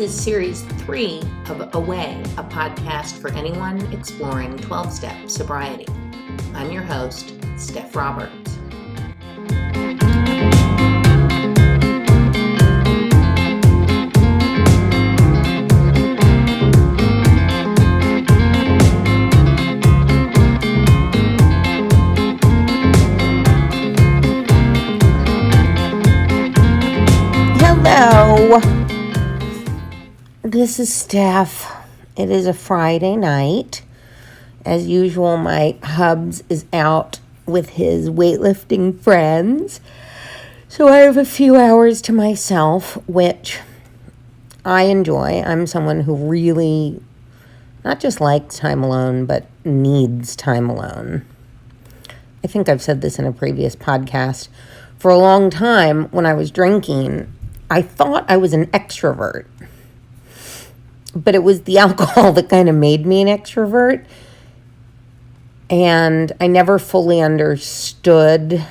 is Series 3 of Away, a podcast for anyone exploring 12-step sobriety. I'm your host, Steph Roberts. Hello. This is Steph. It is a Friday night. As usual, my hubs is out with his weightlifting friends. So I have a few hours to myself, which I enjoy. I'm someone who really not just likes time alone, but needs time alone. I think I've said this in a previous podcast. For a long time, when I was drinking, I thought I was an extrovert. But it was the alcohol that kind of made me an extrovert. And I never fully understood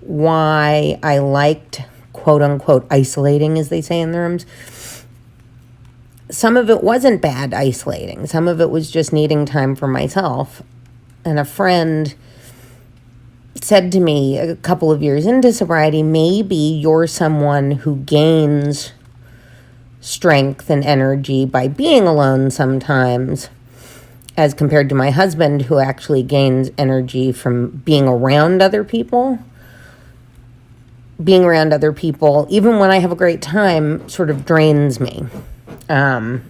why I liked, quote unquote, isolating, as they say in the rooms. Some of it wasn't bad isolating. Some of it was just needing time for myself. And a friend said to me a couple of years into sobriety, maybe you're someone who gains strength and energy by being alone sometimes, as compared to my husband, who actually gains energy from being around other people. Being around other people, even when I have a great time, sort of drains me. Not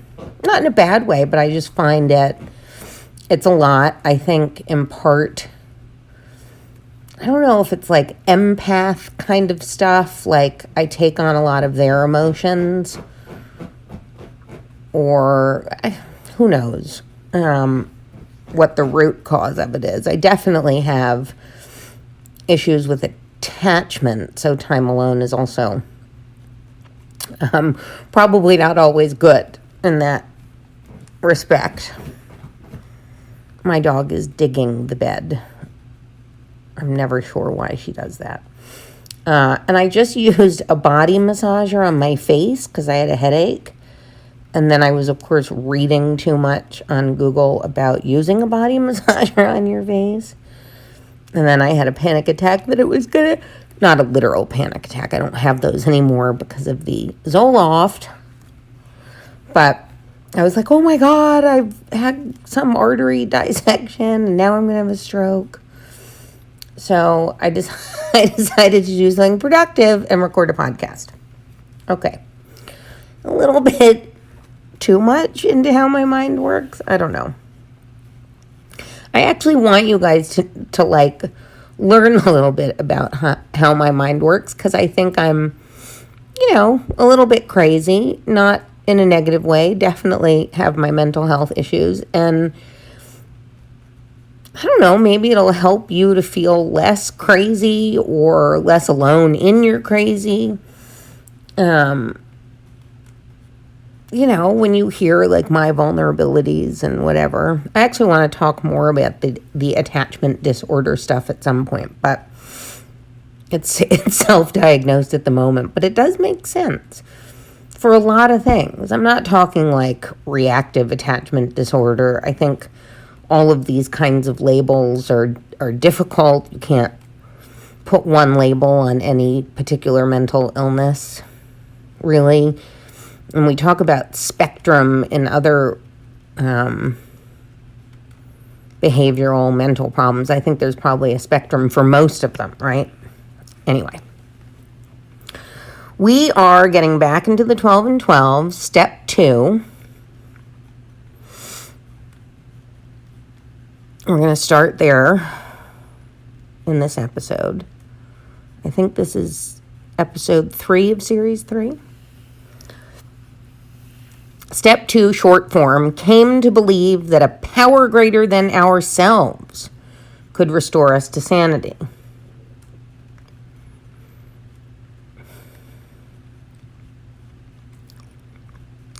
in a bad way, but I just find it's a lot. I think in part, I don't know if it's like empath kind of stuff, like I take on a lot of their emotions, or who knows what the root cause of it is. I definitely have issues with attachment, so time alone is also probably not always good in that respect. My dog is digging the bed. I'm never sure why she does that. And I just used a body massager on my face because I had a headache. And then I was, of course, reading too much on Google about using a body massager on your face. And then I had a panic attack that it was going to, not a literal panic attack. I don't have those anymore because of the Zoloft. But I was like, oh my God, I've had some artery dissection and now I'm going to have a stroke. So I decided to do something productive and record a podcast. Okay. A little bit too much into how my mind works. I don't know. I actually want you guys to like learn a little bit about how my mind works, because I think I'm, a little bit crazy, not in a negative way, definitely have my mental health issues, and I don't know, maybe it'll help you to feel less crazy or less alone in your crazy. When you hear like my vulnerabilities and whatever. I actually want to talk more about the attachment disorder stuff at some point, but it's self-diagnosed at the moment, but it does make sense for a lot of things. I'm not talking like reactive attachment disorder. I think all of these kinds of labels are difficult. You can't put one label on any particular mental illness, really. And we talk about spectrum in other behavioral mental problems. I think there's probably a spectrum for most of them, right? Anyway. We are getting back into the 12 and 12, step 2. We're going to start there in this episode. I think this is episode 3 of series 3. Step 2, short form, came to believe that a power greater than ourselves could restore us to sanity.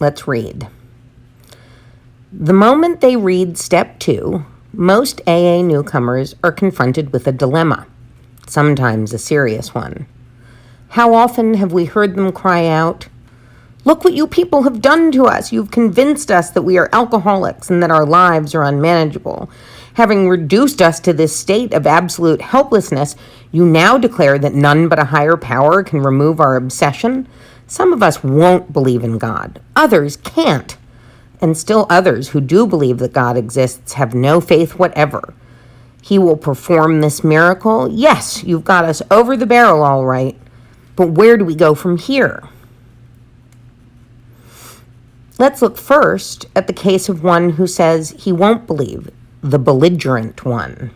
Let's read. The moment they read step 2, most AA newcomers are confronted with a dilemma, sometimes a serious one. How often have we heard them cry out, Look what you people have done to us. You've convinced us that we are alcoholics and that our lives are unmanageable. Having reduced us to this state of absolute helplessness, you now declare that none but a higher power can remove our obsession? Some of us won't believe in God. Others can't. And still others who do believe that God exists have no faith whatever. He will perform this miracle. Yes, you've got us over the barrel, all right. But where do we go from here? Let's look first at the case of one who says he won't believe, the belligerent one.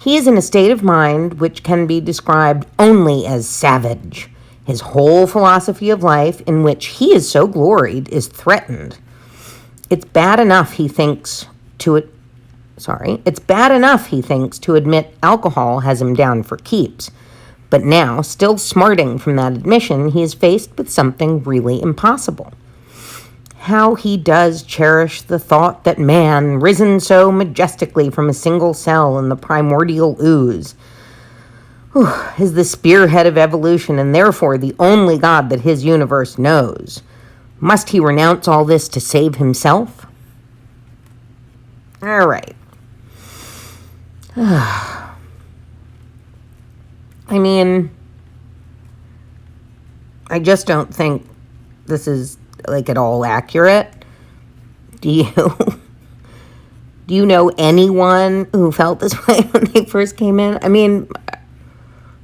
He is in a state of mind which can be described only as savage. His whole philosophy of life, in which he is so gloried, is threatened. It's bad enough, he thinks, to admit alcohol has him down for keeps. But now, still smarting from that admission, he is faced with something really impossible. How he does cherish the thought that man, risen so majestically from a single cell in the primordial ooze, is the spearhead of evolution and therefore the only God that his universe knows. Must he renounce all this to save himself? All right. I mean, I just don't think this is at all accurate. Do you know anyone who felt this way when they first came in? I mean,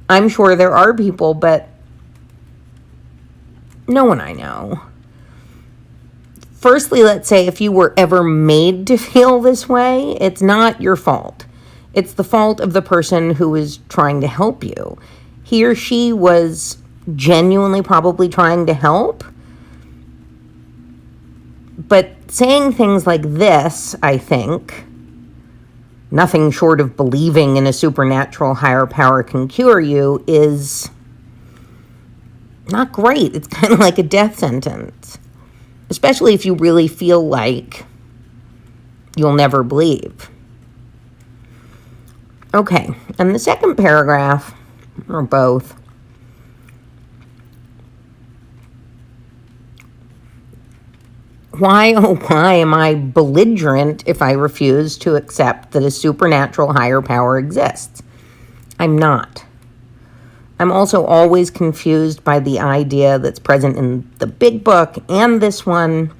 I'm sure there are people, but no one I know. Firstly, let's say if you were ever made to feel this way, it's not your fault. It's the fault of the person who is trying to help you. He or she was genuinely probably trying to help. But saying things like this, I think, nothing short of believing in a supernatural higher power can cure you, is not great. It's kind of like a death sentence, especially if you really feel like you'll never believe. Okay, and the second paragraph, or both, why, oh why am I belligerent if I refuse to accept that a supernatural higher power exists? I'm not. I'm also always confused by the idea that's present in the big book and this one,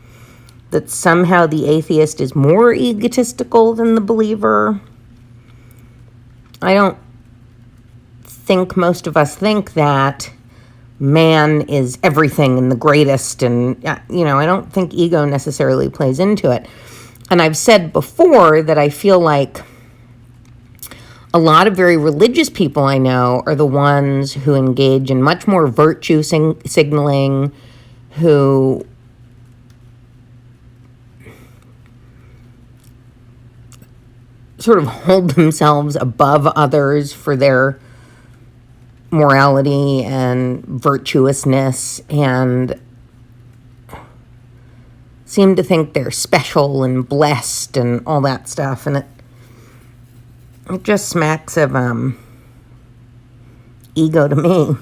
that somehow the atheist is more egotistical than the believer. I don't think most of us think that man is everything and the greatest, and I don't think ego necessarily plays into it. And I've said before that I feel like a lot of very religious people I know are the ones who engage in much more virtue signaling, who sort of hold themselves above others for their morality and virtuousness, and seem to think they're special and blessed and all that stuff. And it just smacks of ego to me.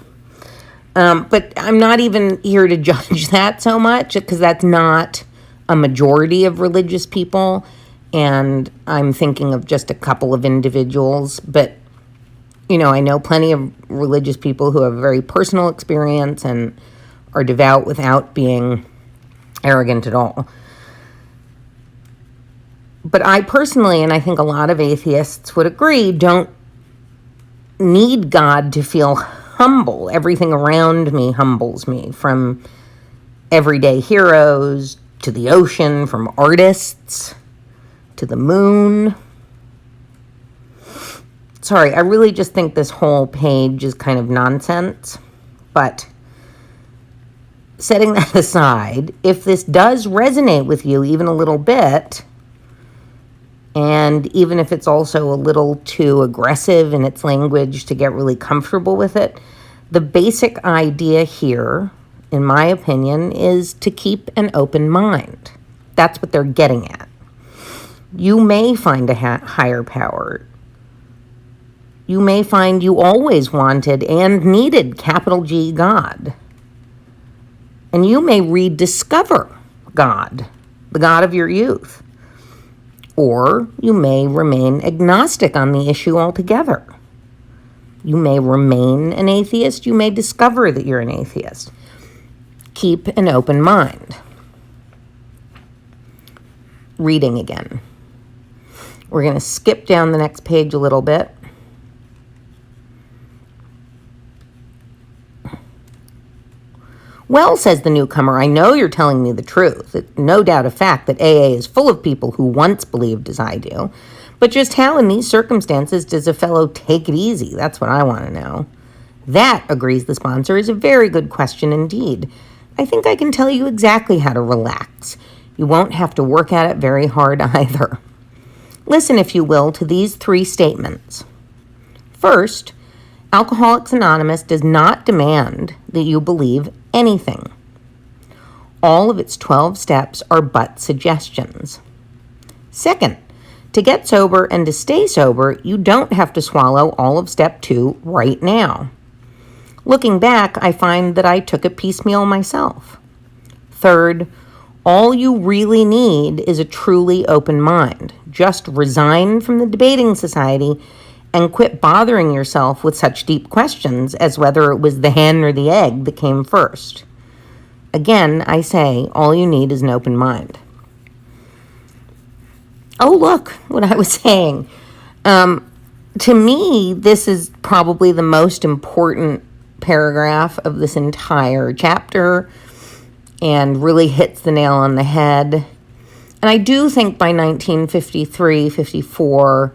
But I'm not even here to judge that so much, because that's not a majority of religious people. And I'm thinking of just a couple of individuals. But, I know plenty of religious people who have a very personal experience and are devout without being arrogant at all. But I personally, and I think a lot of atheists would agree, don't need God to feel humble. Everything around me humbles me, from everyday heroes to the ocean, from artists to the moon. Sorry, I really just think this whole page is kind of nonsense. But setting that aside, if this does resonate with you even a little bit, and even if it's also a little too aggressive in its language to get really comfortable with it, the basic idea here, in my opinion, is to keep an open mind. That's what they're getting at. You may find a higher power. You may find you always wanted and needed capital G God. And you may rediscover God, the God of your youth. Or you may remain agnostic on the issue altogether. You may remain an atheist. You may discover that you're an atheist. Keep an open mind. Reading again. We're going to skip down the next page a little bit. Well, says the newcomer, I know you're telling me the truth. It's no doubt a fact that AA is full of people who once believed as I do. But just how in these circumstances does a fellow take it easy? That's what I want to know. That, agrees the sponsor, is a very good question indeed. I think I can tell you exactly how to relax. You won't have to work at it very hard either. Listen, if you will, to these 3 statements. First, Alcoholics Anonymous does not demand that you believe anything. All of its 12 steps are but suggestions. Second, to get sober and to stay sober, you don't have to swallow all of step 2 right now. Looking back, I find that I took it piecemeal myself. Third, all you really need is a truly open mind. Just resign from the debating society and quit bothering yourself with such deep questions as whether it was the hen or the egg that came first. Again, I say, all you need is an open mind. Oh, look, what I was saying. To me, this is probably the most important paragraph of this entire chapter and really hits the nail on the head. And I do think by 1953, 54,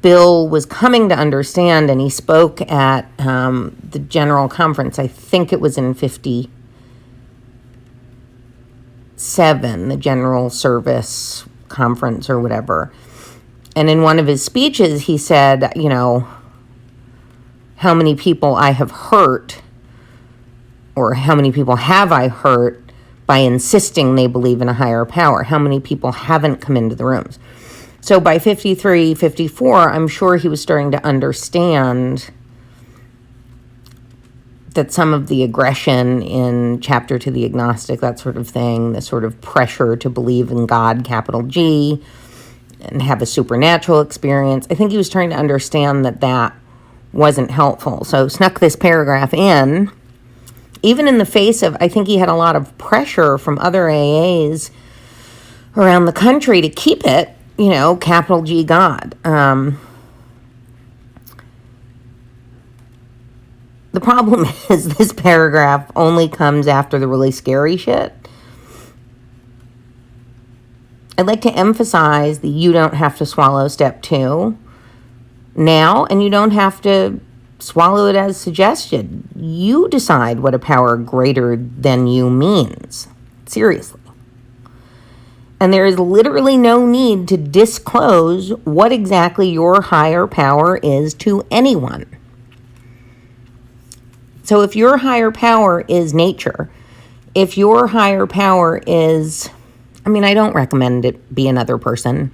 Bill was coming to understand, and he spoke at the General Conference. I think it was in 57, the General Service Conference or whatever. And in one of his speeches, he said, you know, how many people I have hurt, or how many people have I hurt by insisting they believe in a higher power? How many people haven't come into the rooms? So by 53, 54, I'm sure he was starting to understand that some of the aggression in Chapter to the Agnostic, that sort of thing, the sort of pressure to believe in God, capital G, and have a supernatural experience, I think he was trying to understand that that wasn't helpful. So snuck this paragraph in, even in the face of, I think he had a lot of pressure from other AAs around the country to keep it, you know, capital G God. The problem is this paragraph only comes after the really scary shit. I'd like to emphasize that you don't have to swallow step 2 now, and you don't have to swallow it as suggested. You decide what a power greater than you means. Seriously. And there is literally no need to disclose what exactly your higher power is to anyone. So if your higher power is nature, if your higher power is, I mean, I don't recommend it be another person,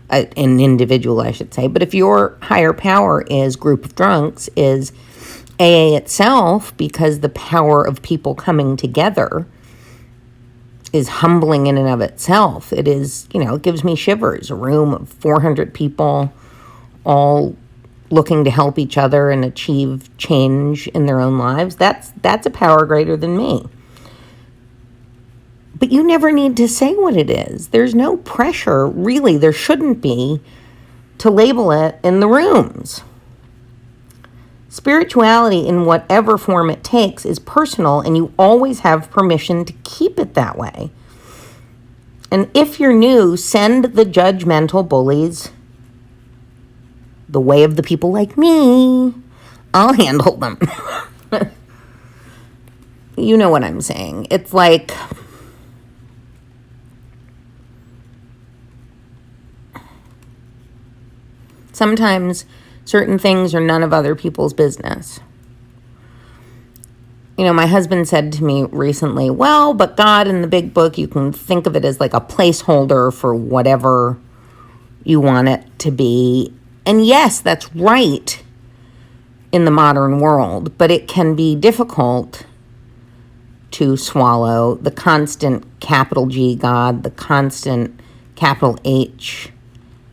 an individual, I should say, but if your higher power is group of drunks, is AA itself, because the power of people coming together is humbling in and of itself. It is, you know, it gives me shivers. A room of 400 people all looking to help each other and achieve change in their own lives. That's a power greater than me. But you never need to say what it is. There's no pressure, really, there shouldn't be, to label it in the rooms. Spirituality, in whatever form it takes, is personal, and you always have permission to keep it that way. And if you're new, send the judgmental bullies the way of the people like me. I'll handle them. You know what I'm saying. It's like, sometimes certain things are none of other people's business. You know, my husband said to me recently, well, but God in the big book, you can think of it as like a placeholder for whatever you want it to be. And yes, that's right in the modern world, but it can be difficult to swallow, the constant capital G God, the constant capital H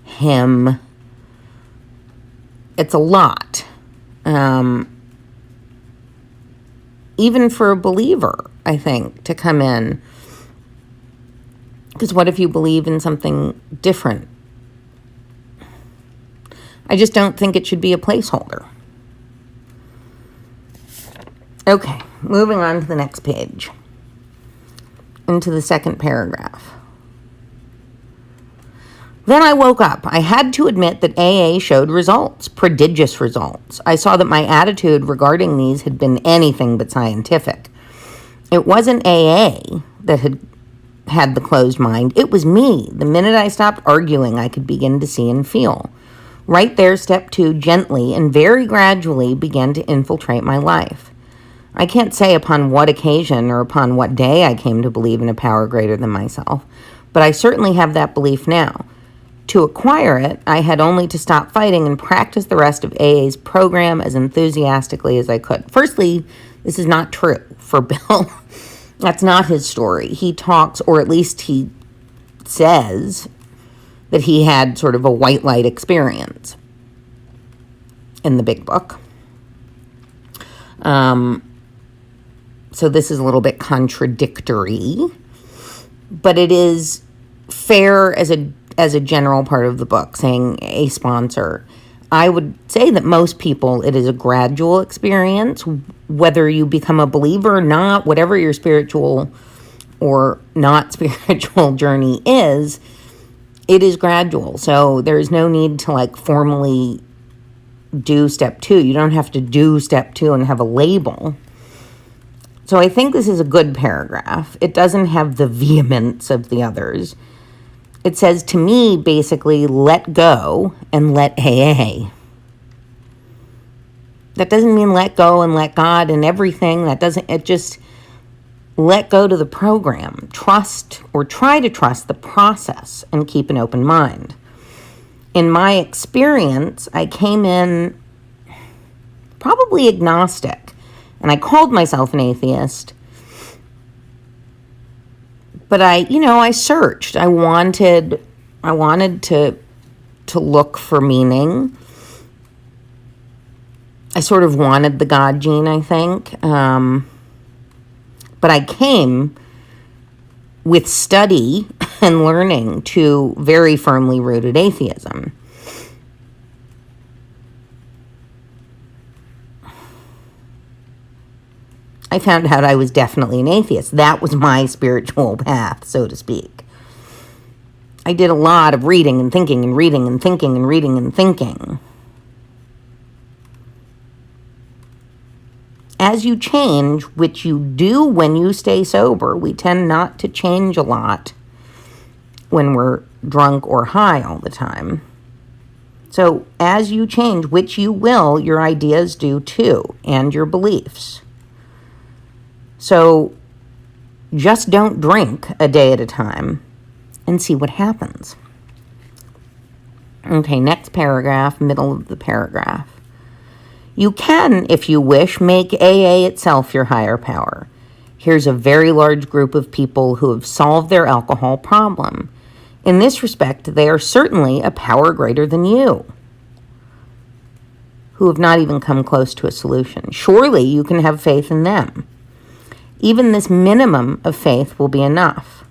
him. It's a lot. Even for a believer, I think, to come in. Because what if you believe in something different? I just don't think it should be a placeholder. Okay, moving on to the next page. Into the second paragraph. Then I woke up. I had to admit that AA showed results, prodigious results. I saw that my attitude regarding these had been anything but scientific. It wasn't AA that had the closed mind. It was me. The minute I stopped arguing, I could begin to see and feel. Right there, step 2 gently and very gradually began to infiltrate my life. I can't say upon what occasion or upon what day I came to believe in a power greater than myself, but I certainly have that belief now. To acquire it, I had only to stop fighting and practice the rest of AA's program as enthusiastically as I could. Firstly, this is not true for Bill. That's not his story. He talks, or at least he says, that he had sort of a white light experience in the big book. So this is a little bit contradictory, but it is fair as a general part of the book, saying a sponsor. I would say that most people, it is a gradual experience, whether you become a believer or not, whatever your spiritual or not spiritual journey is, it is gradual. So there's no need to formally do step 2. You don't have to do step 2 and have a label. So I think this is a good paragraph. It doesn't have the vehemence of the others. It says to me, basically, let go and let AA. That doesn't mean let go and let God and everything. It just let go to the program. Trust or try to trust the process and keep an open mind. In my experience, I came in probably agnostic, and I called myself an atheist. But I searched. I wanted to look for meaning. I sort of wanted the God gene, I think. But I came with study and learning to very firmly rooted atheism. I found out I was definitely an atheist. That was my spiritual path, so to speak. I did a lot of reading and thinking and reading and thinking and reading and thinking. As you change, which you do when you stay sober, we tend not to change a lot when we're drunk or high all the time. So as you change, which you will, your ideas do too, and your beliefs. So just don't drink a day at a time and see what happens. Okay, next paragraph, middle of the paragraph. You can, if you wish, make AA itself your higher power. Here's a very large group of people who have solved their alcohol problem. In this respect, they are certainly a power greater than you, who have not even come close to a solution. Surely you can have faith in them. Even this minimum of faith will be enough.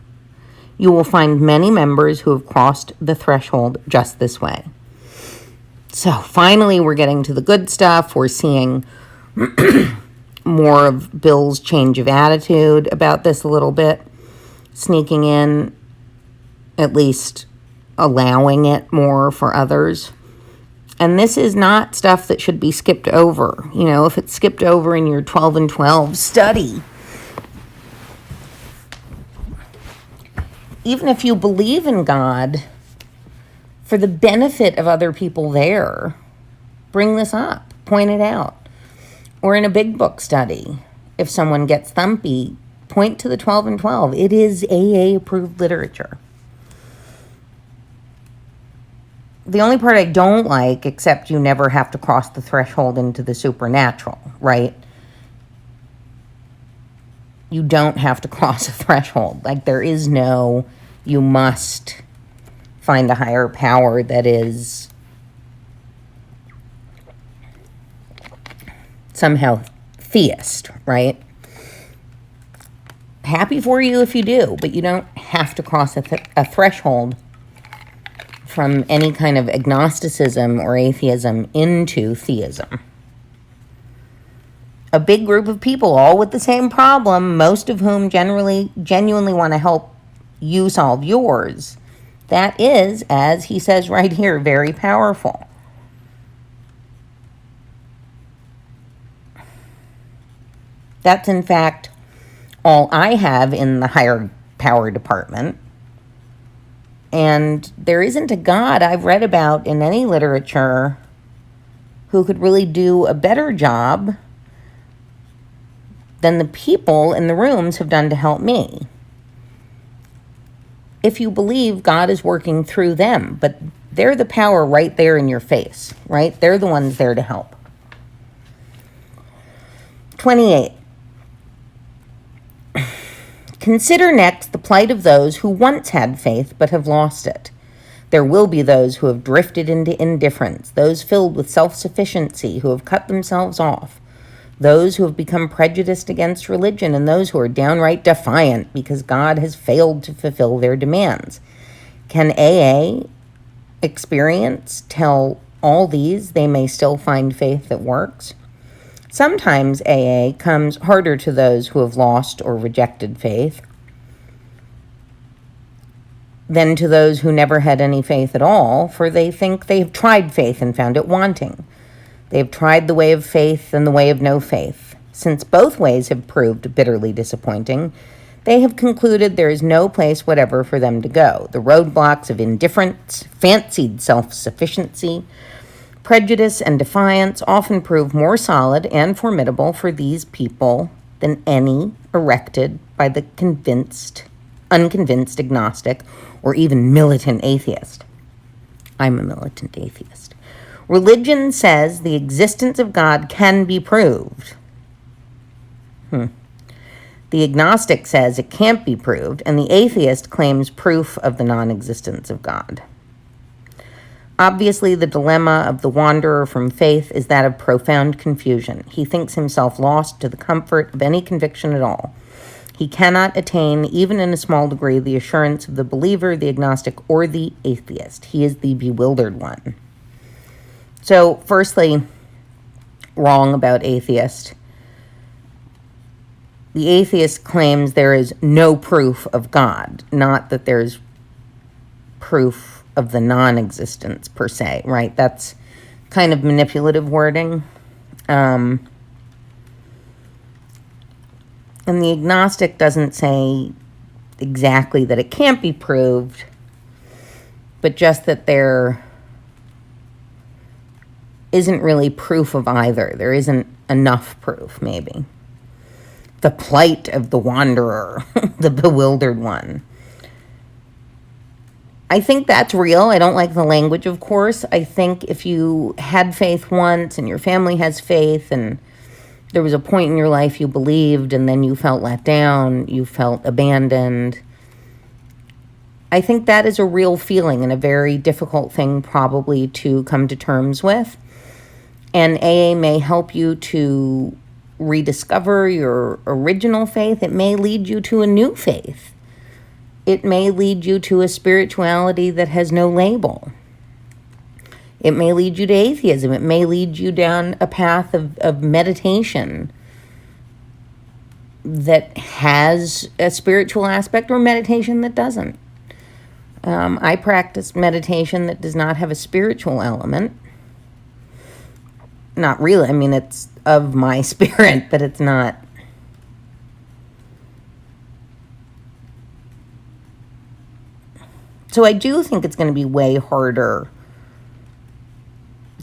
You will find many members who have crossed the threshold just this way. So finally, we're getting to the good stuff. We're seeing more of Bill's change of attitude about this a little bit, sneaking in, at least allowing it more for others. And this is not stuff that should be skipped over. If it's skipped over in your 12 and 12 study, even if you believe in God, for the benefit of other people there, bring this up, point it out. Or in a big book study, if someone gets thumpy, point to the 12 and 12. It is AA-approved literature. The only part I don't like, except you never have to cross the threshold into the supernatural, right? you don't have to cross a threshold. Like, there is no, you must find a higher power that is somehow theist, right? Happy for you if you do, but you don't have to cross a threshold from any kind of agnosticism or atheism into theism. A big group of people, all with the same problem, most of whom genuinely want to help you solve yours. That is, as he says right here, very powerful. That's, in fact, all I have in the higher power department. And there isn't a God I've read about in any literature who could really do a better job than the people in the rooms have done to help me. If you believe God is working through them, but they're the power right there in your face, right? They're the ones there to help. 28. Consider next the plight of those who once had faith but have lost it. There will be those who have drifted into indifference, those filled with self-sufficiency who have cut themselves off, those who have become prejudiced against religion, and those who are downright defiant because God has failed to fulfill their demands. Can AA experience tell all these they may still find faith that works? Sometimes AA comes harder to those who have lost or rejected faith than to those who never had any faith at all, for they think they have tried faith and found it wanting. They have tried the way of faith and the way of no faith. Since both ways have proved bitterly disappointing, they have concluded there is no place whatever for them to go. The roadblocks of indifference, fancied self-sufficiency, prejudice, and defiance often prove more solid and formidable for these people than any erected by the unconvinced agnostic or even militant atheist. I'm a militant atheist. Religion says the existence of God can be proved. The agnostic says it can't be proved, and the atheist claims proof of the non-existence of God. Obviously, the dilemma of the wanderer from faith is that of profound confusion. He thinks himself lost to the comfort of any conviction at all. He cannot attain, even in a small degree, the assurance of the believer, the agnostic, or the atheist. He is the bewildered one. So, firstly, wrong about atheist. The atheist claims there is no proof of God, not that there's proof of the non-existence per se, right? That's kind of manipulative wording. And the agnostic doesn't say exactly that it can't be proved, but just that there isn't really proof of either. There isn't enough proof, maybe. The plight of the wanderer, the bewildered one. I think that's real. I don't like the language, of course. I think if you had faith once and your family has faith and there was a point in your life you believed and then you felt let down, you felt abandoned, I think that is a real feeling and a very difficult thing probably to come to terms with. And AA may help you to rediscover your original faith. It may lead you to a new faith. It may lead you to a spirituality that has no label. It may lead you to atheism. It may lead you down a path of meditation that has a spiritual aspect, or meditation that doesn't. I practice meditation that does not have a spiritual element. Not really. I mean, it's of my spirit, but it's not. So I do think it's going to be way harder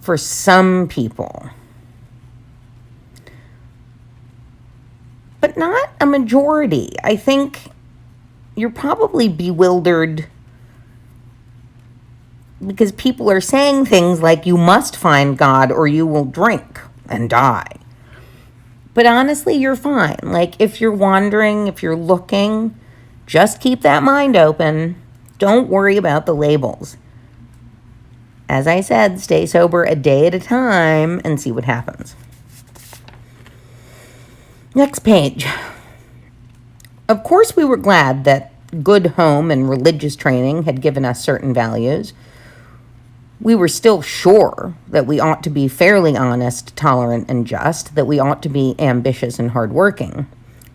for some people, but not a majority. I think you're probably bewildered because people are saying things like, you must find God or you will drink and die. But honestly, you're fine. Like, if you're wandering, if you're looking, just keep that mind open. Don't worry about the labels. As I said, stay sober a day at a time and see what happens. Next page. Of course, we were glad that good home and religious training had given us certain values. We were still sure that we ought to be fairly honest, tolerant, and just, that we ought to be ambitious and hardworking.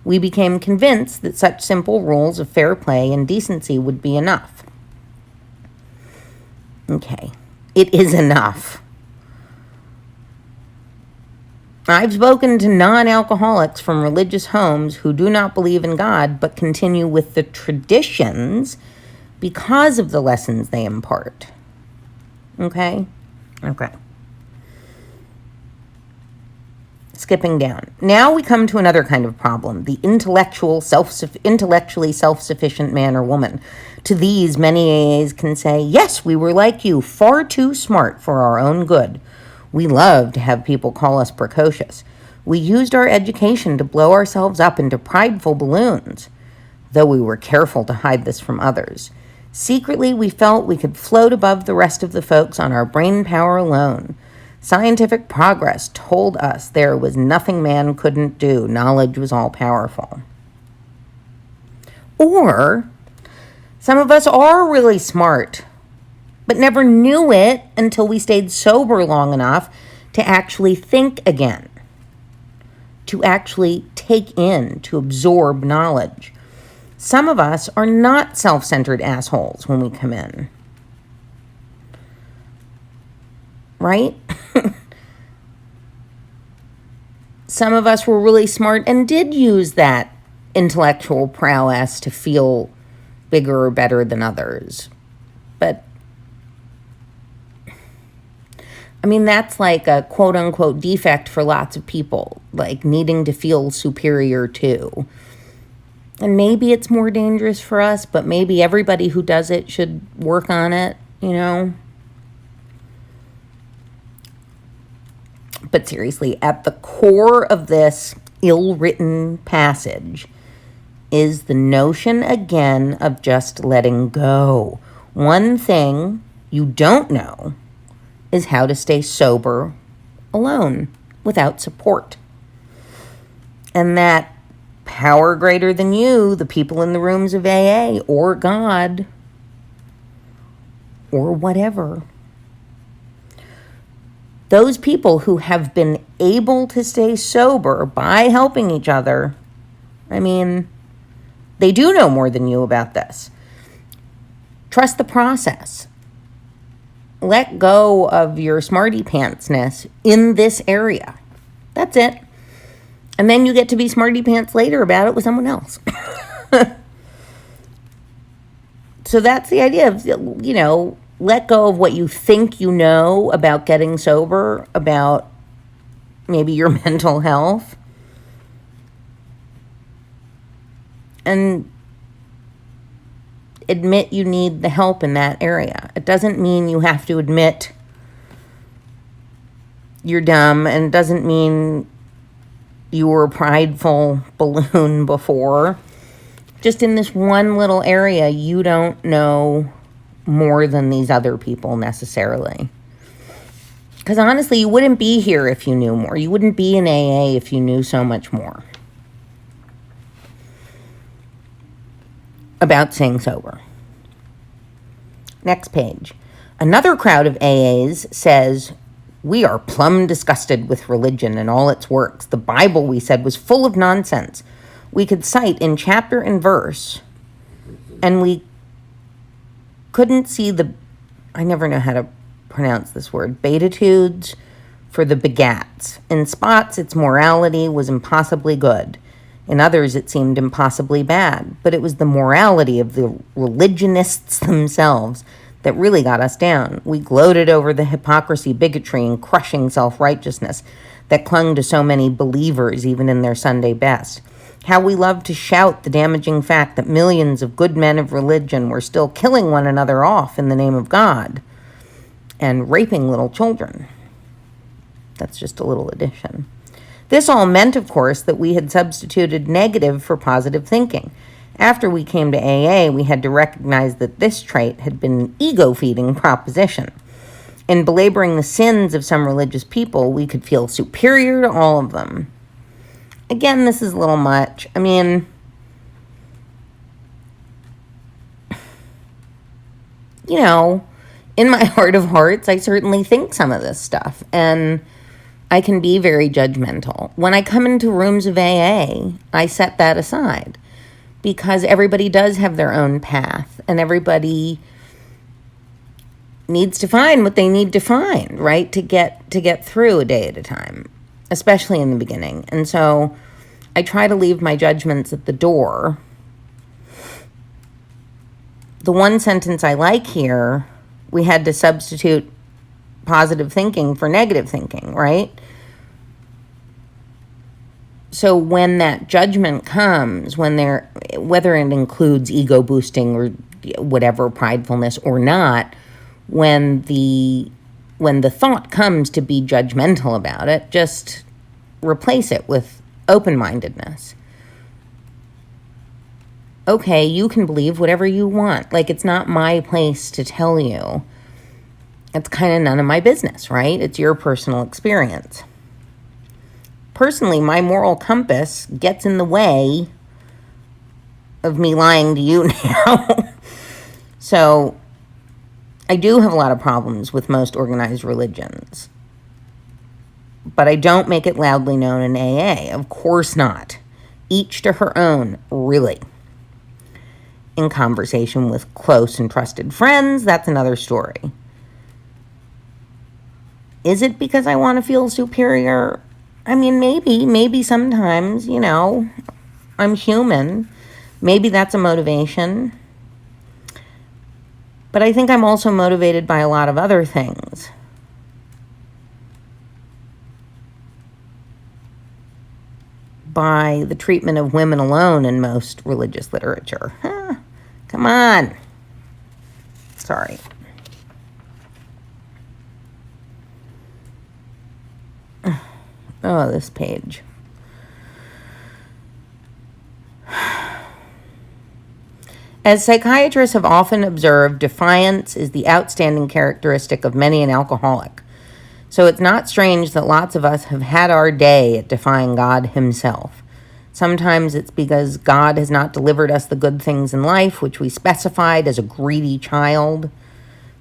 We became convinced that such simple rules of fair play and decency would be enough. Okay, it is enough. I've spoken to non-alcoholics from religious homes who do not believe in God but continue with the traditions because of the lessons they impart. Okay? Okay. Skipping down. Now we come to another kind of problem, the intellectually self-sufficient man or woman. To these, many AAs can say, yes, we were like you, far too smart for our own good. We love to have people call us precocious. We used our education to blow ourselves up into prideful balloons, though we were careful to hide this from others. Secretly, we felt we could float above the rest of the folks on our brain power alone. Scientific progress told us there was nothing man couldn't do. Knowledge was all powerful. Or some of us are really smart, but never knew it until we stayed sober long enough to actually think again, to actually take in, to absorb knowledge. Some of us are not self-centered assholes when we come in. Right? Some of us were really smart and did use that intellectual prowess to feel bigger or better than others. But I mean, that's like a quote-unquote defect for lots of people, like needing to feel superior to. And maybe it's more dangerous for us, but maybe everybody who does it should work on it, you know? But seriously, at the core of this ill-written passage is the notion, again, of just letting go. One thing you don't know is how to stay sober alone without support. And that power greater than you, the people in the rooms of AA or God or whatever, those people who have been able to stay sober by helping each other, I mean, they do know more than you about this. Trust the process. Let go of your smarty pantsness in this area. That's it. And then you get to be smarty pants later about it with someone else. So that's the idea of, you know, let go of what you think you know about getting sober, about maybe your mental health. And admit you need the help in that area. It doesn't mean you have to admit you're dumb, and it doesn't mean you were a prideful balloon before. Just in this one little area, you don't know more than these other people necessarily. Because honestly, you wouldn't be here if you knew more. You wouldn't be in AA if you knew so much more about staying sober. Next page. Another crowd of AAs says, we are plumb disgusted with religion and all its works. The Bible, we said, was full of nonsense. We could cite in chapter and verse, and we couldn't see I never know how to pronounce this word, beatitudes for the begats. In spots, its morality was impossibly good. In others, it seemed impossibly bad, but it was the morality of the religionists themselves that really got us down. We gloated over the hypocrisy, bigotry, and crushing self-righteousness that clung to so many believers, even in their Sunday best. How we loved to shout the damaging fact that millions of good men of religion were still killing one another off in the name of God and raping little children. That's just a little addition. This all meant, of course, that we had substituted negative for positive thinking. After we came to AA, we had to recognize that this trait had been an ego-feeding proposition. In belaboring the sins of some religious people, we could feel superior to all of them. Again, this is a little much. I mean, you know, in my heart of hearts, I certainly think some of this stuff, and I can be very judgmental. When I come into rooms of AA, I set that aside because everybody does have their own path, and everybody needs to find what they need to find, right, to get through a day at a time, especially in the beginning. And so I try to leave my judgments at the door. The one sentence I like here, we had to substitute positive thinking for negative thinking, right? So when that judgment comes, whether it includes ego boosting or whatever, pridefulness or not, when the thought comes to be judgmental about it, just replace it with open-mindedness. Okay, you can believe whatever you want. Like, it's not my place to tell you. It's kind of none of my business, right? It's your personal experience. Personally, my moral compass gets in the way of me lying to you now. So I do have a lot of problems with most organized religions, but I don't make it loudly known in AA. Of course not. Each to her own, really. In conversation with close and trusted friends, that's another story. Is it because I want to feel superior? I mean, maybe sometimes, you know, I'm human. Maybe that's a motivation. But I think I'm also motivated by a lot of other things. By the treatment of women alone in most religious literature. Huh, come on. Sorry. Oh, this page. As psychiatrists have often observed, defiance is the outstanding characteristic of many an alcoholic. So it's not strange that lots of us have had our day at defying God himself. Sometimes it's because God has not delivered us the good things in life, which we specified as a greedy child.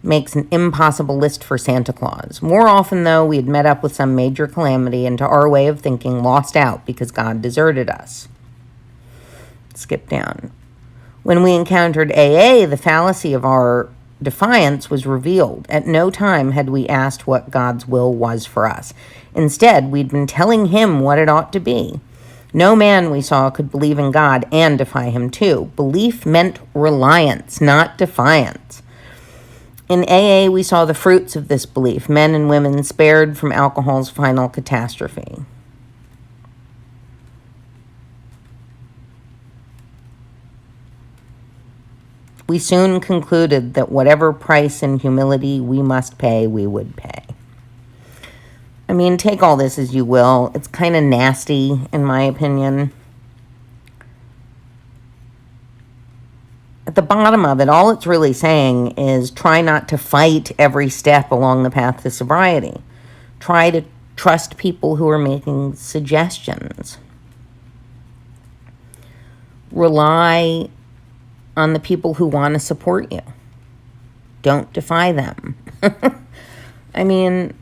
Makes an impossible list for Santa Claus. More often, though, we had met up with some major calamity and, to our way of thinking, lost out because God deserted us. Skip down. When we encountered AA, the fallacy of our defiance was revealed. At no time had we asked what God's will was for us. Instead, we'd been telling him what it ought to be. No man we saw could believe in God and defy him too. Belief meant reliance, not defiance. In AA, we saw the fruits of this belief, men and women spared from alcohol's final catastrophe. We soon concluded that whatever price in humility we must pay, we would pay. I mean, take all this as you will. It's kind of nasty, in my opinion. At the bottom of it, all it's really saying is try not to fight every step along the path to sobriety. Try to trust people who are making suggestions. Rely on the people who want to support you. Don't defy them. I mean,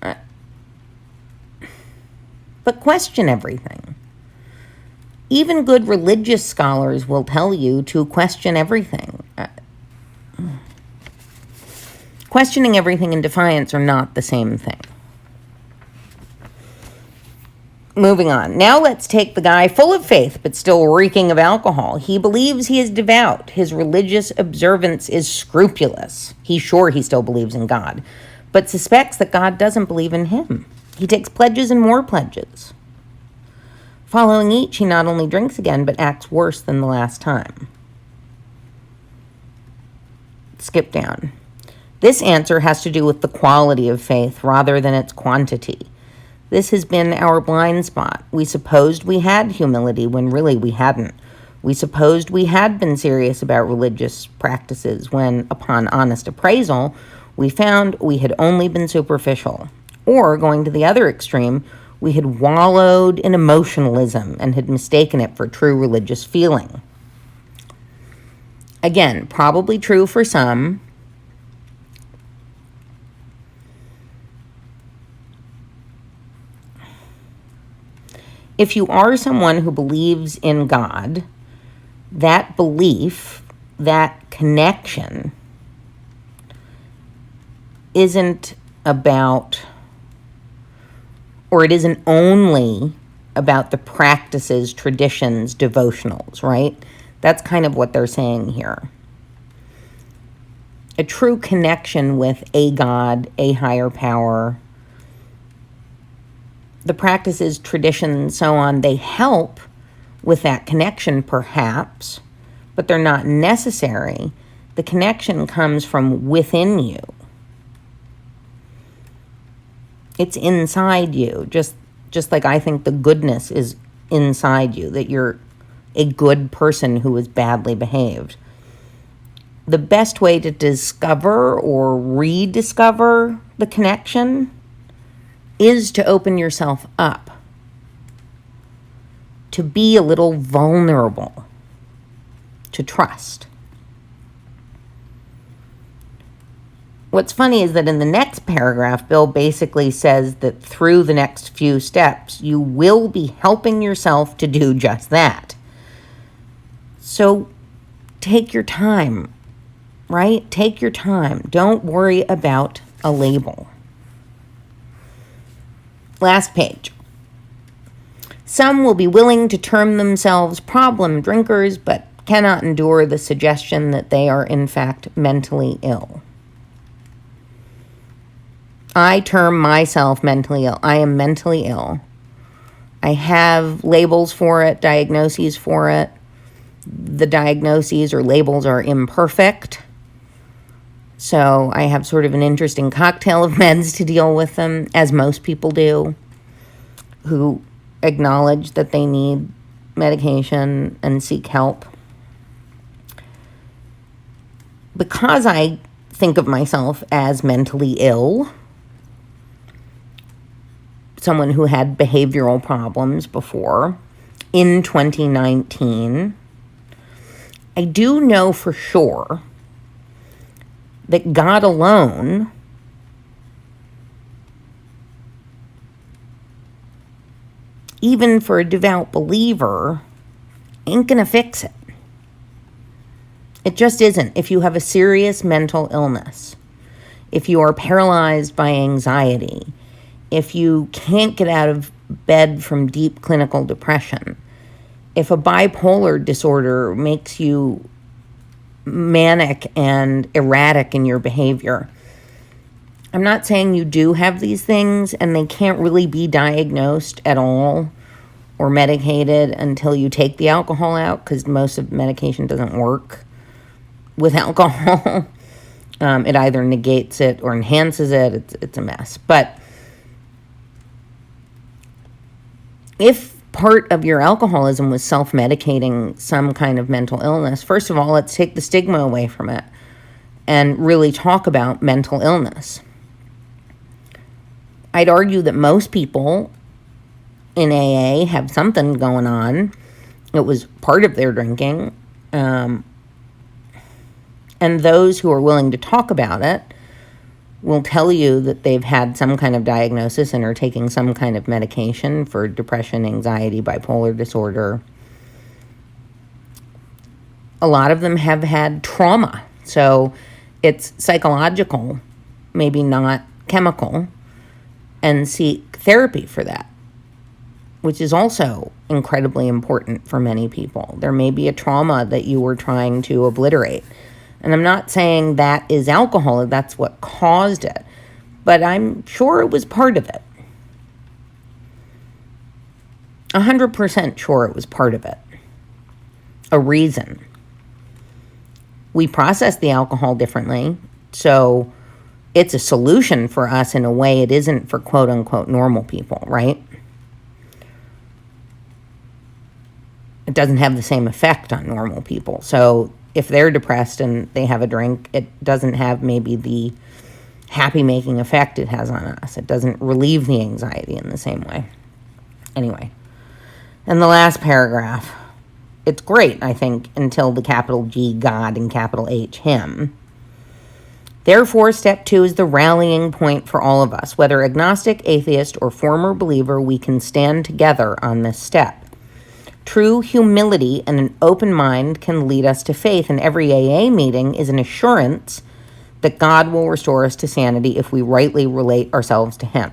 but question everything. Even good religious scholars will tell you to question everything. Questioning everything and defiance are not the same thing. Moving on. Now let's take the guy full of faith but still reeking of alcohol. He believes he is devout. His religious observance is scrupulous. He's sure he still believes in God, but suspects that God doesn't believe in him. He takes pledges and more pledges. Following each, he not only drinks again, but acts worse than the last time. Skip down. This answer has to do with the quality of faith rather than its quantity. This has been our blind spot. We supposed we had humility when really we hadn't. We supposed we had been serious about religious practices when, upon honest appraisal, we found we had only been superficial. Or, going to the other extreme, we had wallowed in emotionalism and had mistaken it for true religious feeling. Again, probably true for some. If you are someone who believes in God, that belief, that connection, isn't about, or it isn't only about the practices, traditions, devotionals, right? That's kind of what they're saying here. A true connection with a God, a higher power, the practices, traditions, so on, they help with that connection perhaps, but they're not necessary. The connection comes from within you. It's inside you, just like I think the goodness is inside you, that you're a good person who is badly behaved. The best way to discover or rediscover the connection is to open yourself up, to be a little vulnerable, to trust. What's funny is that in the next paragraph, Bill basically says that through the next few steps, you will be helping yourself to do just that. So take your time, right? Take your time. Don't worry about a label. Last page. Some will be willing to term themselves problem drinkers, but cannot endure the suggestion that they are in fact mentally ill. I term myself mentally ill. I am mentally ill. I have labels for it, diagnoses for it. The diagnoses or labels are imperfect. So I have sort of an interesting cocktail of meds to deal with them, as most people do, who acknowledge that they need medication and seek help. Because I think of myself as mentally ill, someone who had behavioral problems before, in 2019, I do know for sure that God alone even for a devout believer, ain't gonna fix it. It just isn't. If you have a serious mental illness, if you are paralyzed by anxiety, if you can't get out of bed from deep clinical depression, if a bipolar disorder makes you manic and erratic in your behavior, I'm not saying you do have these things and they can't really be diagnosed at all or medicated until you take the alcohol out, because most of medication doesn't work with alcohol. It either negates it or enhances it. It's a mess. But if part of your alcoholism was self-medicating some kind of mental illness, first of all, let's take the stigma away from it and really talk about mental illness. I'd argue that most people in AA have something going on. It was part of their drinking. And those who are willing to talk about it will tell you that they've had some kind of diagnosis and are taking some kind of medication for depression, anxiety, bipolar disorder. A lot of them have had trauma. So it's psychological, maybe not chemical, and seek therapy for that, which is also incredibly important for many people. There may be a trauma that you were trying to obliterate. And I'm not saying that is alcohol, that's what caused it, but I'm sure it was part of it. 100% sure it was part of it. A reason. We process the alcohol differently, so it's a solution for us in a way it isn't for quote unquote normal people, right? It doesn't have the same effect on normal people. So if they're depressed and they have a drink, it doesn't have maybe the happy making effect it has on us. It doesn't relieve the anxiety in the same way. Anyway, and the last paragraph, it's great, I think, until the capital G, God, and capital H, him. Therefore, step 2 is the rallying point for all of us. Whether agnostic, atheist, or former believer, we can stand together on this step. True humility and an open mind can lead us to faith, and every AA meeting is an assurance that God will restore us to sanity if we rightly relate ourselves to Him.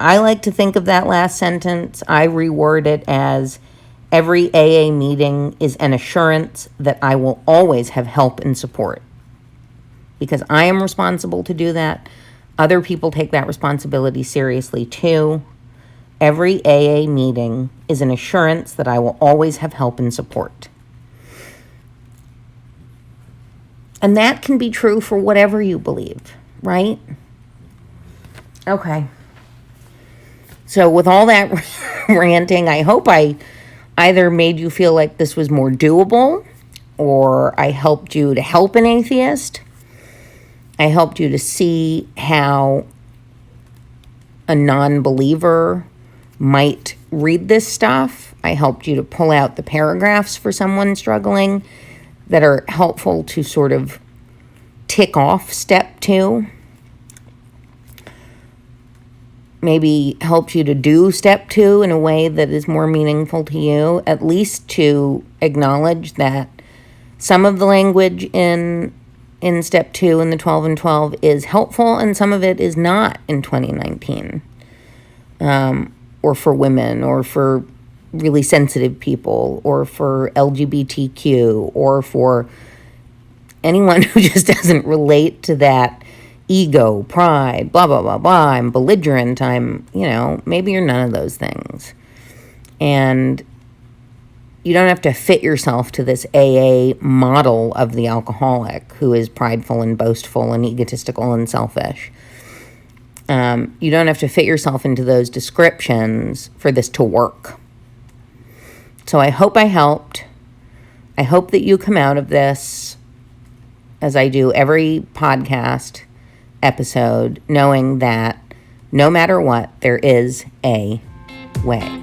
I like to think of that last sentence. I reword it as every AA meeting is an assurance that I will always have help and support. Because I am responsible to do that. Other people take that responsibility seriously too. Every AA meeting is an assurance that I will always have help and support. And that can be true for whatever you believe, right? Okay. So with all that ranting, I hope I either made you feel like this was more doable, or I helped you to help an atheist. I helped you to see how a non-believer might read this stuff. I helped you to pull out the paragraphs for someone struggling that are helpful to sort of tick off step 2. Maybe helped you to do step 2 in a way that is more meaningful to you, at least to acknowledge that some of the language in step 2 in the 12 and 12 is helpful and some of it is not in 2019. Or for women, or for really sensitive people, or for LGBTQ, or for anyone who just doesn't relate to that ego, pride, blah, blah, blah, blah. I'm belligerent. Maybe you're none of those things. And you don't have to fit yourself to this AA model of the alcoholic who is prideful and boastful and egotistical and selfish. You don't have to fit yourself into those descriptions for this to work. So I hope I helped. I hope that you come out of this, as I do every podcast episode, knowing that no matter what, there is a way.